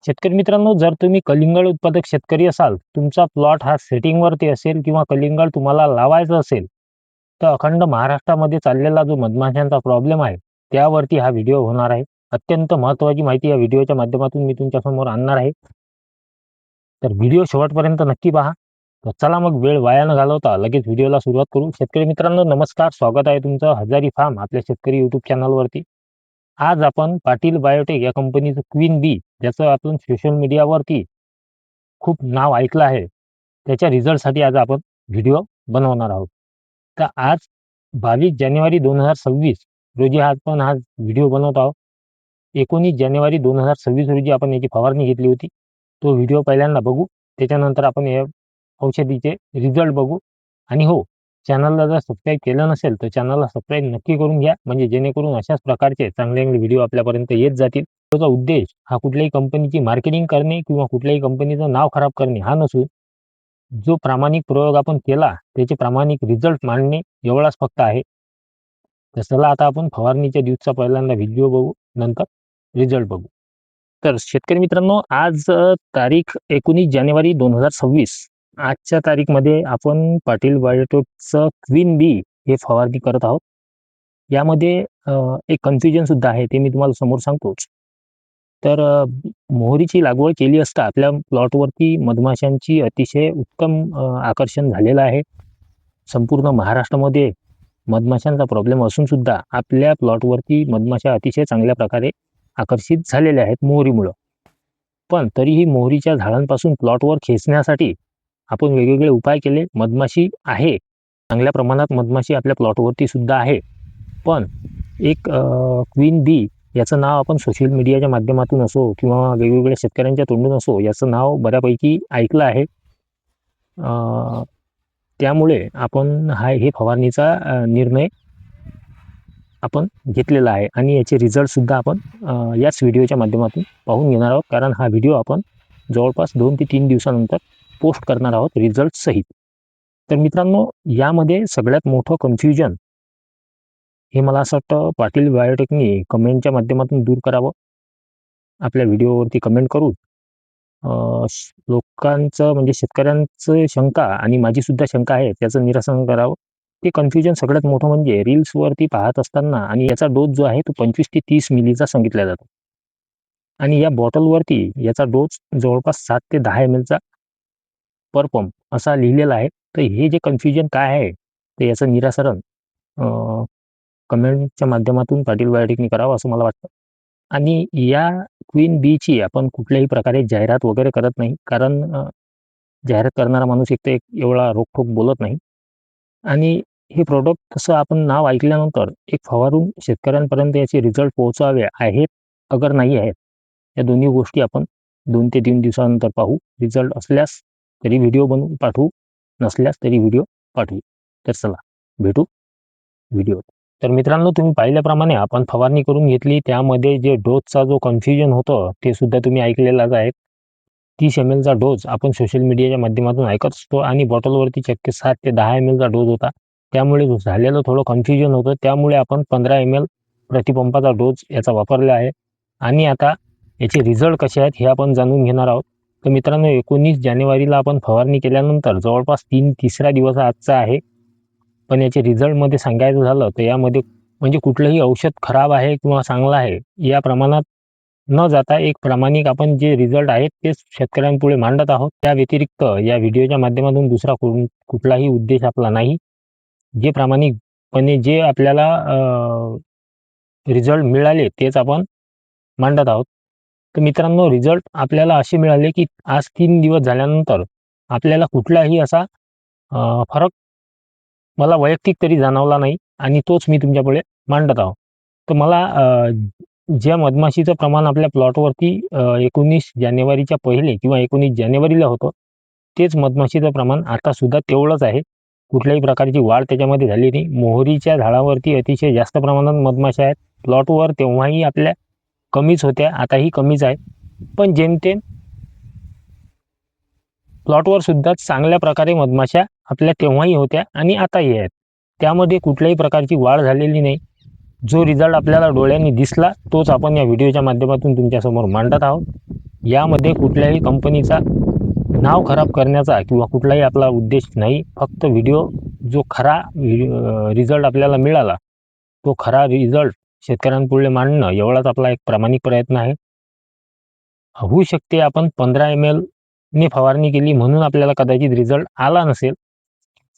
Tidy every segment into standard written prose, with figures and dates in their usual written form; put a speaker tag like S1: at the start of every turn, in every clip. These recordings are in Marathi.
S1: शेतकरी मित्रांनो, जर तुम्ही कलिंगड उत्पादक शेतकरी असाल, तुमचा प्लॉट हा सेटिंगवरती असेल किंवा कलिंगड तुम्हाला लावायचं असेल, तर अखंड महाराष्ट्रामध्ये चाललेला जो मधमाशांचा प्रॉब्लेम आहे, त्यावरती हा व्हिडिओ होणार आहे. अत्यंत महत्त्वाची माहिती या व्हिडिओच्या माध्यमातून मी तुमच्यासमोर आणणार आहे. तर व्हिडिओ शेवटपर्यंत नक्की पहा. तर चला मग वेळ वाया न घालवता लगेच व्हिडिओला सुरुवात करू. शेतकरी मित्रांनो, नमस्कार. स्वागत आहे तुमचं हजारी फार्म आपल्या शेतकरी यूट्यूब चॅनलवरती. आज आपण पाटील बायोटेक या कंपनीचं क्वीन बी, ज्याचं आपण सोशल मीडियावरती खूप नाव ऐकलं आहे, त्याच्या रिझल्टसाठी आज आपण व्हिडिओ बनवणार आहोत. तर आज 22 जानेवारी 2026 रोजी आपण हा व्हिडिओ बनवत आहोत. 19 जानेवारी 2026 रोजी आपण याची फवारणी घेतली होती. तो व्हिडिओ पहिल्यांदा बघू. त्याच्यानंतर आपण या औषधीचे रिझल्ट बघू. आणि हो, चॅनलला जर सबस्क्राईब केलं नसेल तर चॅनलला सबस्क्राईब नक्की करून घ्या, म्हणजे जेणेकरून अशाच प्रकारचे चांगले चांगले व्हिडिओ आपल्यापर्यंत येत जातील. त्याचा उद्देश हा कुठल्याही कंपनीची मार्केटिंग करणे किंवा कुठल्याही कंपनीचं नाव खराब करणे हा नसून जो प्रामाणिक प्रयोग आपण केला त्याचे प्रामाणिक रिझल्ट मांडणे एवढाच फक्त आहे. तर चला आता आपण फवारणीच्या दिवसाचा पहिल्यांदा व्हिडिओ बघू, नंतर रिझल्ट बघू. तर शेतकरी मित्रांनो, आज तारीख 19 जानेवारी 2026. आजच्या तारीखमध्ये आपण पाटील बायोटेकचं क्वीन बी हे फवारणी करत आहोत. यामध्ये एक कन्फ्युजन सुद्धा आहे, ते मी तुम्हाला समोर सांगतोच. तर मोहरीची लागवड केली असता आपल्या प्लॉटवरती मधमाशांची अतिशय उत्तम आकर्षण झालेलं आहे. संपूर्ण महाराष्ट्रामध्ये मधमाशांचा प्रॉब्लेम असून सुद्धा आपल्या प्लॉटवरती मधमाशा अतिशय चांगल्या प्रकारे आकर्षित झालेल्या आहेत मोहरीमुळं. पण तरीही मोहरीच्या झाडांपासून प्लॉटवर खेचण्यासाठी आपण वेगवेगळे उपाय केले. मधमाशी आहे, चांगल्या प्रमाणात मधमाशी आपल्या प्लॉटवरती सुद्धा आहे. पण एक क्वीन बी याचं नाव आपण सोशल मीडियाच्या माध्यमातून असो किंवा वेगवेगळ्या शेतकऱ्यांच्या तोंडून असो, याचं नाव बऱ्यापैकी ऐकलं आहे. त्यामुळे आपण हे फवारणीचा निर्णय आपण घेतलेला आहे आणि याचे रिझल्टसुद्धा आपण याच व्हिडिओच्या माध्यमातून पाहून घेणार आहोत. कारण हा व्हिडिओ आपण जवळपास 2 ते 3 दिवसानंतर पोस्ट करणार आहोत रिझल्ट सहित. तर मित्रांनो, यामध्ये सगळ्यात मोठं कन्फ्युजन हे मला असं वाटतं पाटील बायोटेकनी कमेंटच्या माध्यमातून दूर करावं. आपल्या व्हिडिओवरती कमेंट करून लोकांचं म्हणजे शेतकऱ्यांचं शंका आणि माझी सुद्धा शंका आहे त्याचं निरसन करावं. ते कन्फ्युजन सगळ्यात मोठं म्हणजे रील्सवरती पाहत असताना आणि याचा डोस जो आहे तो 25 ते 30 मिलीचा सांगितला जातो आणि या बॉटलवरती याचा डोस जवळपास 7 ते 10 mlचा पर पंप असा लिहिलेला आहे. तर हे जे कन्फ्युजन काय आहे, तर याचं निराकरण कमेंटच्या माध्यमातून पाटील बायोटेकनी करावं असं मला वाटतं. आणि या क्वीन बीची आपण कुठल्याही प्रकारे जाहिरात वगैरे करत नाही, कारण जाहिरात करणारा माणूस एक तर एवढा रोखठोक बोलत नाही. आणि हे प्रॉडक्ट तसं आपण नाव ऐकल्यानंतर एक फवारून शेतकऱ्यांपर्यंत याचे रिझल्ट पोहोचावे आहेत अगर नाही आहेत, या दोन्ही गोष्टी आपण 2 ते 3 दिवसानंतर पाहू. रिझल्ट असल्यास तरी व्हिडिओ बनवून पाठवू, नसल्यास तरी व्हिडिओ पाठवू. तर चला भेटू व्हिडिओ. तर मित्रांनो, तुम्ही पाहिल्याप्रमाणे आपण फवारणी करून घेतली. त्यामध्ये जे डोसचा जो कन्फ्युजन होतं ते सुद्धा तुम्ही ऐकलेलाच आहे. 30 mlचा डोस आपण सोशल मीडियाच्या माध्यमातून ऐकत असतो आणि बॉटलवरती चक्क 7 ते 10 mlचा डोस होता. त्यामुळे झालेलं थोडं कन्फ्युजन होतं. त्यामुळे आपण 15 ml प्रतिपंपाचा डोस याचा वापरला आहे. आणि आता याचे रिझल्ट कसे आहेत हे आपण जाणून घेणार आहोत. तर मित्रांनो, 19 जानेवारीला आपण फवारणी केल्यानंतर जवळपास तिसरा दिवस आजचा आहे. पण याचे रिझल्टमध्ये सांगायचं झालं तर यामध्ये म्हणजे कुठलंही औषध खराब आहे किंवा चांगलं आहे या प्रमाणात न जाता एक प्रामाणिक आपण जे रिझल्ट आहेत तेच शेतकऱ्यांपुढे मांडत आहोत. त्या व्यतिरिक्त या व्हिडिओच्या माध्यमातून दुसरा कुठलाही उद्देश आपला नाही. जे प्रामाणिकपणे जे आपल्याला रिझल्ट मिळाले तेच आपण मांडत आहोत. तर मित्रांनो, रिझल्ट आपल्याला असे मिळाले की आज 3 दिवस झाल्यानंतर आपल्याला कुठलाही असा फरक मला वैयक्तिक तरी जाणवला नाही आणि तोच मी तुमच्यापुढे मांडत आहोत. तर मला ज्या मधमाशीचं प्रमाण आपल्या प्लॉटवरती 19 जानेवारीच्या पहिले किंवा 19 जानेवारीला होतं, तेच मधमाशीचं प्रमाण आता सुद्धा तेवढंच आहे. कुठल्याही प्रकारची वाढ त्याच्यामध्ये झाली नाही. मोहरीच्या झाडावरती अतिशय जास्त प्रमाणात मधमाशा आहेत. प्लॉटवर तेव्हाही आपल्या कमीच होत्या, आताही कमीच आहे. पण जेमतेम प्लॉटवर सुद्धा चांगल्या प्रकारे मधमाशा आपल्या तेव्हाही होत्या आणि आताही आहेत. त्यामध्ये कुठल्याही प्रकारची वाढ झालेली नाही. जो रिझल्ट आपल्याला डोळ्यांनी दिसला तोच आपण या व्हिडिओच्या माध्यमातून तुमच्यासमोर मांडत आहोत. यामध्ये कुठल्याही कंपनीचा नाव खराब करण्याचा किंवा कुठलाही आपला उद्देश नाही. फक्त व्हिडिओ जो खरा रिझल्ट आपल्याला मिळाला तो खरा रिझल्ट शेतकऱ्यांपुढे मांडणं एवढाच आपला एक प्रामाणिक प्रयत्न आहे. होऊ शकते आपण 15 ml ने फवारणी केली म्हणून आपल्याला कदाचित रिझल्ट आला नसेल.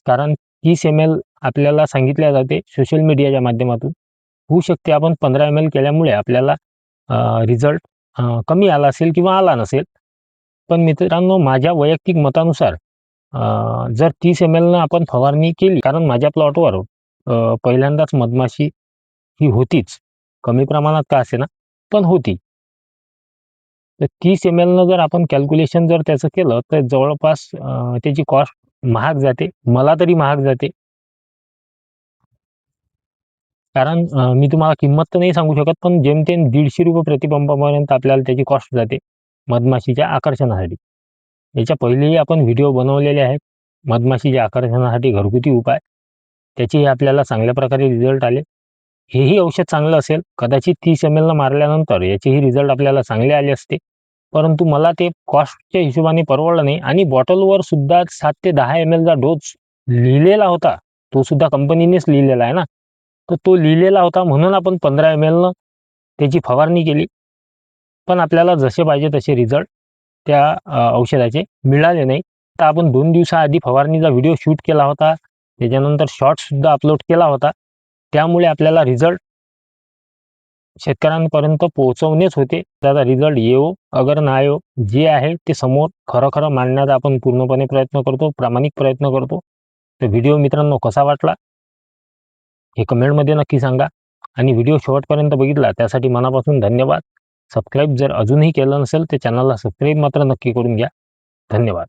S1: कारण 30 ml आपल्याला सांगितल्या जाते सोशल मीडियाच्या माध्यमातून. होऊ शकते आपण 15 ml केल्यामुळे आपल्याला रिझल्ट कमी आला असेल किंवा आला नसेल. पण मित्रांनो, माझ्या वैयक्तिक मतानुसार जर 30 ml न आपण फवारणी केली, कारण माझ्या प्लॉटवर पहिल्यांदाच मधमाशी ही होतीच. कमी प्रमाणात का असेना, पण होती. तर 30 ml न जर आपण कॅल्क्युलेशन जर त्याचं केलं, तर जवळपास त्याची कॉस्ट महाग जाते. मला तरी महाग जाते. कारण मी तुम्हाला किंमत तर नाही सांगू शकत, पण जेमतेम ₹150 प्रतिबंबापर्यंत आपल्याला त्याची कॉस्ट जाते, मधमाशीच्या आकर्षणासाठी. याच्या पहिलेही आपण व्हिडिओ बनवलेले आहेत, मधमाशीच्या आकर्षणासाठी घरगुती उपाय. त्याचेही आपल्याला चांगल्या प्रकारे रिझल्ट आले. हेही औषध चांगलं असेल, कदाचित 30 ml न मारल्यानंतर याचेही रिझल्ट आपल्याला चांगले आले असते. परंतु मला ते कॉस्टच्या हिशोबाने परवडलं नाही आणि बॉटलवर सुद्धा 7 ते 10 ml चा डोस लिहिलेला होता. तो सुद्धा कंपनीनेच लिहिलेला आहे ना. तर तो लिहिलेला होता म्हणून आपण 15 ml न त्याची फवारणी केली. पण आपल्याला जसे पाहिजे तसे रिझल्ट त्या औषधाचे मिळाले नाही. तर आपण 2 दिवसाआधी फवारणीचा व्हिडिओ शूट केला होता. त्याच्यानंतर शॉर्ट्ससुद्धा अपलोड केला होता. त्यामुळे आपल्याला रिझल्ट शेतकऱ्यांपर्यंत पोहोचवणेच होते. त्याचा रिझल्ट येवो अगर ना येवो, जे आहे ते समोर खरं-खरं मांडण्याचा आपण पूर्णपणे प्रयत्न करतो, प्रामाणिक प्रयत्न करतो. तर व्हिडिओ मित्रांनो कसा वाटला हे कमेंटमध्ये नक्की सांगा आणि व्हिडिओ शेवटपर्यंत बघितला त्यासाठी मनापासून धन्यवाद. सबस्क्राईब जर अजूनही केलं नसेल तर चॅनलला सबस्क्राईब मात्र नक्की करून घ्या. धन्यवाद.